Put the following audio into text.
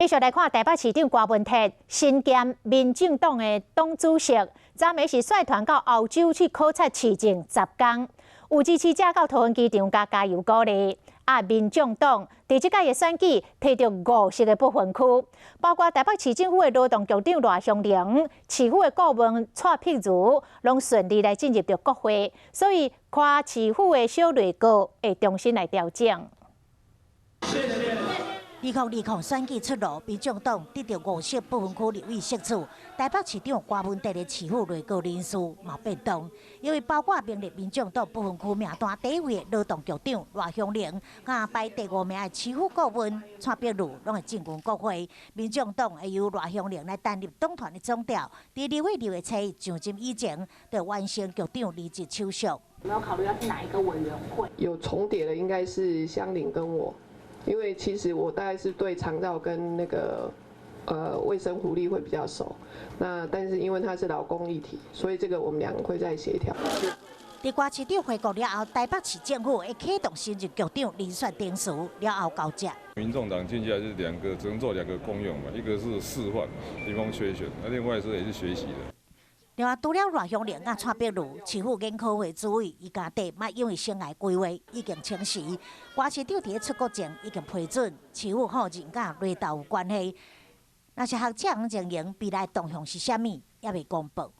继续来看台北市长郭文哲身兼民进党的党主席，昨暝是率团到澳洲去考察市政10天，有支持者到桃园机场加油鼓励。民众党伫即届的选举摕到50个不分区，包括台北市政府的劳动局长赖香玲、市府的顾问蔡碧如，拢顺利来进入到国会，所以看市府的小内阁会重新来调整。 2020选举出炉，民众党得到50不分区立委席次，台北市长郭文哲的市府内阁人数嘛变动，因为包括名列民众党不分区名单第一位的劳动局长赖香玲，甲排第5名的市府顾问蔡碧如，拢会进军国会。民众党会由赖香玲来担任党团的总调，在2月初上任以前，就完成局长离职手续。有没有考虑要是哪一个委员会？有重叠的应该是香菱跟我。 因为其实我大概是对肠道跟那个卫生福利会比较熟，但是因为它是劳工议题，所以这个我们两个会再协调。在郭市长回国了后，台北市政府会启动新任局长遴选定数了后交接。民众党接下来是只能做2个公用嘛，一个是示范，地方缺选，那另外是也是学习的。 另外，除了赖香玲甲蔡碧如，市府研考会主委伊家底，嘛因为生涯规划已经清晰，郭市长伫出国前已经批准，市府后任甲雷达有关系。若是学者红情形，未来动向是啥物，也未公布。